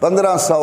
1500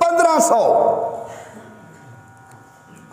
1500۔